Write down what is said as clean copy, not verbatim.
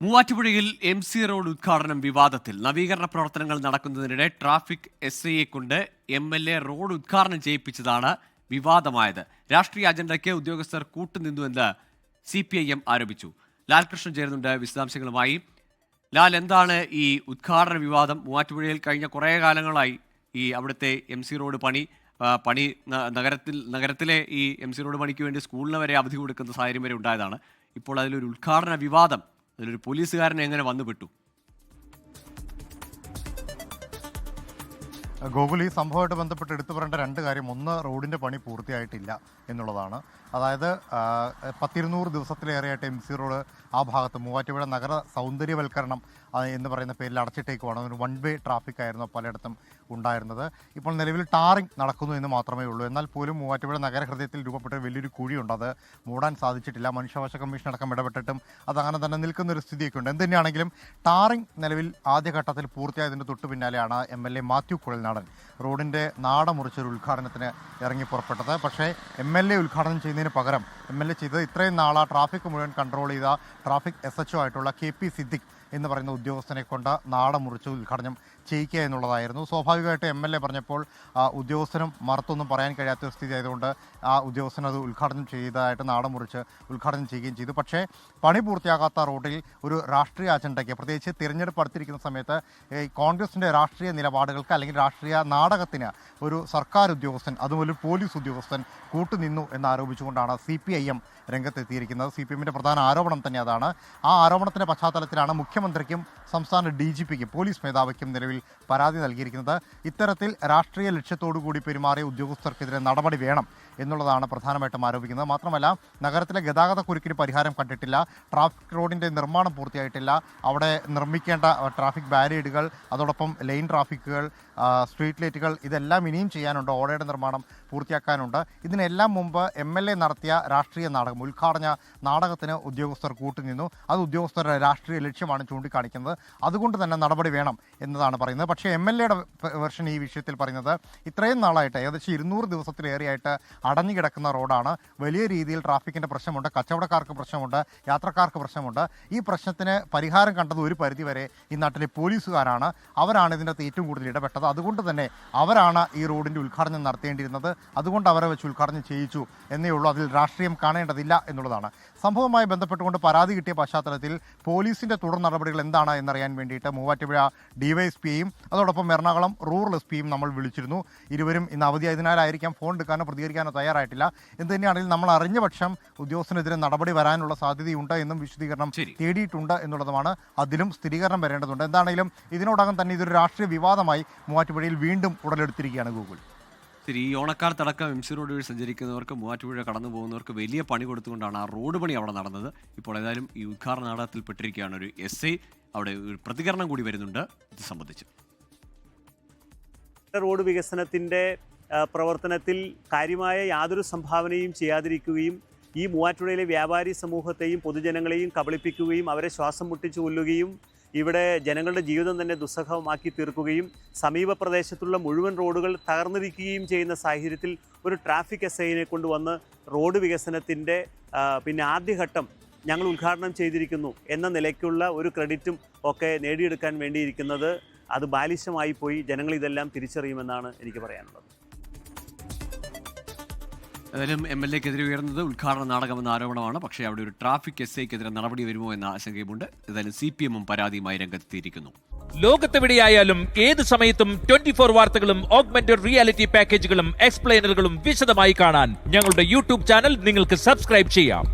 മൂവാറ്റുപുഴയിൽ MC road ഉദ്ഘാടനം വിവാദത്തിൽ. നവീകരണ പ്രവർത്തനങ്ങൾ നടക്കുന്നതിനിടെ ട്രാഫിക് SIയെ കൊണ്ട് MLA റോഡ് ഉദ്ഘാടനം ചെയ്യിപ്പിച്ചതാണ് വിവാദമായത്. രാഷ്ട്രീയ അജണ്ടയ്ക്ക് ഉദ്യോഗസ്ഥർ കൂട്ടുനിന്നുവെന്ന് CPIM ആരോപിച്ചു. ലാൽകൃഷ്ണൻ ചേരുന്നുണ്ട് വിശദാംശങ്ങളുമായി. ലാൽ, എന്താണ് ഈ ഉദ്ഘാടന വിവാദം? മൂവാറ്റുപുഴയിൽ കഴിഞ്ഞ കുറേ കാലങ്ങളായി ഈ അവിടുത്തെ MC റോഡ് പണി നഗരത്തിലെ ഈ MC റോഡ് പണിക്ക് വേണ്ടി സ്കൂളിന് വരെ അവധി കൊടുക്കുന്ന സാഹചര്യം വരെ ഉണ്ടായതാണ്. ഇപ്പോൾ അതിലൊരു ഉദ്ഘാടന വിവാദം, അതിലൊരു പോലീസുകാരനെ എങ്ങനെ വന്നുപെട്ടു? ഗോകുൽ, ഈ സംഭവമായിട്ട് ബന്ധപ്പെട്ട് എടുത്തു പറയേണ്ട രണ്ട് കാര്യം. ഒന്ന്, റോഡിൻ്റെ പണി പൂർത്തിയായിട്ടില്ല എന്നുള്ളതാണ്. അതായത് 100-200 ദിവസത്തിലേറെയായിട്ട് MC റോഡ് ആ ഭാഗത്ത് മൂവാറ്റുപുഴ നഗര സൗന്ദര്യവൽക്കരണം എന്ന് പറയുന്ന പേരിൽ അടച്ചിട്ടേക്കുവാണ്. ഒരു വൺ വേ ട്രാഫിക് ആയിരുന്നു പലയിടത്തും ഉണ്ടായിരുന്നത്. ഇപ്പോൾ നിലവിൽ ടാറിംഗ് നടക്കുന്നു എന്ന് മാത്രമേ ഉള്ളൂ. എന്നാൽ പോലും മൂവാറ്റുപുഴ നഗരഹൃദയത്തിൽ രൂപപ്പെട്ട വലിയൊരു കുഴിയുണ്ട്, അത് മൂടാൻ സാധിച്ചിട്ടില്ല. മനുഷ്യാവകാശ കമ്മീഷൻ അടക്കം ഇടപെട്ടിട്ടും അതങ്ങനെ തന്നെ നിൽക്കുന്ന ഒരു സ്ഥിതിയൊക്കെ ഉണ്ട്. എന്ത് തന്നെയാണെങ്കിലും ടാറിംഗ് നിലവിൽ ആദ്യഘട്ടത്തിൽ പൂർത്തിയായതിൻ്റെ തൊട്ടു പിന്നാലെയാണ് MLA മാത്യു കുഴൽനാടൻ റോഡിൻ്റെ നാട മുറിച്ചൊരു ഉദ്ഘാടനത്തിന് ഇറങ്ങി പുറപ്പെട്ടത്. പക്ഷേ MLA ഉദ്ഘാടനം ചെയ്യുന്നതിന് പകരം MLA ചെയ്തത് ഇത്രയും നാളാ ട്രാഫിക് മുഴുവൻ കൺട്രോൾ ചെയ്ത ട്രാഫിക് SHO ആയിട്ടുള്ള KP സിദ്ദിഖ് എന്ന് പറയുന്ന ഉദ്യോഗസ്ഥനെ കൊണ്ട് നാട മുറിച്ച് ഉദ്ഘാടനം ചെയ്യിക്കുക എന്നുള്ളതായിരുന്നു. സ്വാഭാവികമായിട്ട് MLA പറഞ്ഞപ്പോൾ ഉദ്യോഗസ്ഥനും മറുത്തൊന്നും പറയാൻ കഴിയാത്തൊരു സ്ഥിതി ആയതുകൊണ്ട് ആ ഉദ്യോഗസ്ഥൻ അത് ഉദ്ഘാടനം ചെയ്തതായിട്ട് നാട മുറിച്ച് ഉദ്ഘാടനം ചെയ്യുകയും ചെയ്തു. പക്ഷേ പണി പൂർത്തിയാകാത്ത റോഡിൽ ഒരു രാഷ്ട്രീയ അജണ്ടയ്ക്ക്, പ്രത്യേകിച്ച് തിരഞ്ഞെടുപ്പ് അടുത്തിരിക്കുന്ന സമയത്ത് കോൺഗ്രസിൻ്റെ രാഷ്ട്രീയ നിലപാടുകൾക്ക് അല്ലെങ്കിൽ രാഷ്ട്രീയ നാടകത്തിന് ഒരു സർക്കാർ ഉദ്യോഗസ്ഥൻ, അതുപോലെ പോലീസ് ഉദ്യോഗസ്ഥൻ കൂട്ടുനിന്നു എന്നാരോപിച്ചുകൊണ്ടാണ് CPIM രംഗത്തെത്തിയിരിക്കുന്നത്. CPIMൻ്റെ പ്രധാന ആരോപണം തന്നെ അതാണ്. ആ ആരോപണത്തിൻ്റെ പശ്ചാത്തലത്തിലാണ് മുഖ്യമന്ത്രിക്കും സംസ്ഥാന DGPക്കും പോലീസ് മേധാവിക്കും നിലവിൽ പരാതി നൽകിയിരിക്കുന്നത്. ഇത്തരത്തിൽ രാഷ്ട്രീയ ലക്ഷ്യത്തോടുകൂടി പെരുമാറിയ ഉദ്യോഗസ്ഥർക്കെതിരെ നടപടി വേണം എന്നുള്ളതാണ് പ്രധാനമായിട്ടും ആരോപിക്കുന്നത്. മാത്രമല്ല, നഗരത്തിലെ ഗതാഗത കുരുക്കിന് പരിഹാരം കണ്ടിട്ടില്ല, ട്രാഫിക് റോഡിൻ്റെ നിർമ്മാണം പൂർത്തിയായിട്ടില്ല, അവിടെ നിർമ്മിക്കേണ്ട ട്രാഫിക് ബാരിയേഡുകൾ, അതോടൊപ്പം ലൈൻ ട്രാഫിക്കുകൾ, സ്ട്രീറ്റ് ലൈറ്റുകൾ, ഇതെല്ലാം ഇനിയും ചെയ്യാനുണ്ട്, ഓടയുടെ നിർമ്മാണം പൂർത്തിയാക്കാനുണ്ട്. ഇതിനെല്ലാം മുമ്പ് MLA നടത്തിയ രാഷ്ട്രീയ നാടകം, ഉദ്ഘാടന നാടകത്തിന് ഉദ്യോഗസ്ഥർ കൂട്ടുനിന്നു. അത് ഉദ്യോഗസ്ഥരുടെ രാഷ്ട്രീയ ലക്ഷ്യമാണ് ചൂണ്ടിക്കാണിക്കുന്നത്. അതുകൊണ്ട് തന്നെ നടപടി വേണം എന്നതാണ് പറയുന്നത്. പക്ഷേ MLAയുടെ വെർഷൻ ഈ വിഷയത്തിൽ പറയുന്നത്, ഇത്രയും നാളായിട്ട് ഏകദേശം 200 ദിവസത്തിലേറെയായിട്ട് അടഞ്ഞു കിടക്കുന്ന റോഡാണ്, വലിയ രീതിയിൽ ട്രാഫിക്കിൻ്റെ പ്രശ്നമുണ്ട്, കച്ചവടക്കാർക്ക് പ്രശ്നമുണ്ട്, യാത്രക്കാർക്ക് പ്രശ്നമുണ്ട്. ഈ പ്രശ്നത്തിന് പരിഹാരം കണ്ടത് ഒരു പരിധിവരെ ഈ നാട്ടിലെ പോലീസുകാരാണ്. അവരാണ് ഇതിനകത്ത് ഏറ്റവും കൂടുതൽ ഇടപെട്ടത്. അതുകൊണ്ട് തന്നെ അവരാണ് ഈ റോഡിൻ്റെ ഉദ്ഘാടനം നടത്തേണ്ടിയിരുന്നത്. അതുകൊണ്ട് അവരെ വെച്ച് ഉദ്ഘാടനം ചെയ്യിച്ചു എന്നേ ഉള്ളൂ. അതിൽ രാഷ്ട്രീയം കാണേണ്ടതില്ല എന്നുള്ളതാണ്. സംഭവവുമായി ബന്ധപ്പെട്ടുകൊണ്ട് പരാതി കിട്ടിയ പശ്ചാത്തലത്തിൽ പോലീസിൻ്റെ തുടർ നടപടികൾ എന്താണ് എന്നറിയാൻ വേണ്ടിയിട്ട് മൂവാറ്റുപുഴ DYSPയും അതോടൊപ്പം എറണാകുളം റൂറൽ SPയും നമ്മൾ വിളിച്ചിരുന്നു. ഇരുവരും ഇന്ന് അവധിയായതിനാലായിരിക്കാം ഫോൺ എടുക്കാനോ പ്രതികരിക്കാനോ തയ്യാറായിട്ടില്ല. എന്ത് തന്നെയാണെങ്കിലും നമ്മൾ അറിഞ്ഞ പക്ഷം ഉദ്യോഗസ്ഥനെതിരെ നടപടി വരാനുള്ള സാധ്യതയുണ്ട് എന്നും വിശദീകരണം തേടിയിട്ടുണ്ട് എന്നുള്ളതുമാണ്. അതിലും സ്ഥിരീകരണം വരേണ്ടതുണ്ട്. എന്താണെങ്കിലും ഇതിനോടകം തന്നെ ഇതൊരു രാഷ്ട്രീയ വിവാദമായി മൂവാറ്റുപുഴയിൽ വീണ്ടും ഉടലെടുത്തിരിക്കുകയാണ് ഗൂഗിൾ. ശരി, ഈ ഓണക്കാലത്തടക്കം MC റോഡ് വഴി സഞ്ചരിക്കുന്നവർക്ക്, മൂവാറ്റുപുഴ കടന്നു പോകുന്നവർക്ക് വലിയ പണി കൊടുത്തുകൊണ്ടാണ് ആ റോഡ് പണി അവിടെ നടന്നത്. ഇപ്പോൾ ഏതായാലും ഈ ഉദ്ഘാടന നാടകത്തിൽ പെട്ടിരിക്കുകയാണ് ഒരു SI. അവിടെ ഒരു പ്രതികരണം കൂടി വരുന്നുണ്ട് ഇത് സംബന്ധിച്ച്. റോഡ് വികസനത്തിൻ്റെ പ്രവർത്തനത്തിൽ കാര്യമായ യാതൊരു സംഭാവനയും ചെയ്യാതിരിക്കുകയും ഈ മൂവാറ്റുപുഴയിലെ വ്യാപാരി സമൂഹത്തെയും പൊതുജനങ്ങളെയും കബളിപ്പിക്കുകയും അവരെ ശ്വാസം മുട്ടിച്ചു കൊല്ലുകയും ഇവിടെ ജനങ്ങളുടെ ജീവിതം തന്നെ ദുസ്സഹമാക്കി തീർക്കുകയും സമീപ പ്രദേശത്തുള്ള മുഴുവൻ റോഡുകൾ തകർന്നിരിക്കുകയും ചെയ്യുന്ന സാഹചര്യത്തിൽ ഒരു ട്രാഫിക് SIനെ കൊണ്ടുവന്ന് റോഡ് വികസനത്തിൻ്റെ ആദ്യഘട്ടം ഞങ്ങൾ ഉദ്ഘാടനം ചെയ്തിരിക്കുന്നു എന്ന നിലയ്ക്കുള്ള ഒരു ക്രെഡിറ്റും ഒക്കെ നേടിയെടുക്കാൻ വേണ്ടിയിരിക്കുന്നത് അത് ബാലിശമായി പോയി. ജനങ്ങൾ ഇതെല്ലാം തിരിച്ചറിയുമെന്നാണ് എനിക്ക് പറയാനുള്ളത്. ഏതായാലും MLAക്കെതിരെ ഉയർന്നത് ഉദ്ഘാടന നാടകമെന്ന ആരോപണമാണ്. പക്ഷേ അവിടെ ഒരു ട്രാഫിക് SIക്കെതിരെ നടപടി വരുമോ എന്ന ആശങ്കയുമുണ്ട്. ഏതായാലും CPIMും പരാതിയുമായി രംഗത്തെത്തിയിരിക്കുന്നു. ലോകത്തെവിടെയായാലും ഏത് സമയത്തും 24 വാർത്തകളും ഓഗ്മെന്റഡ് റിയാലിറ്റി പാക്കേജുകളും എക്സ്പ്ലെയിനറുകളും വിശദമായി കാണാൻ ഞങ്ങളുടെ YouTube ചാനൽ നിങ്ങൾക്ക് സബ്സ്ക്രൈബ് ചെയ്യാം.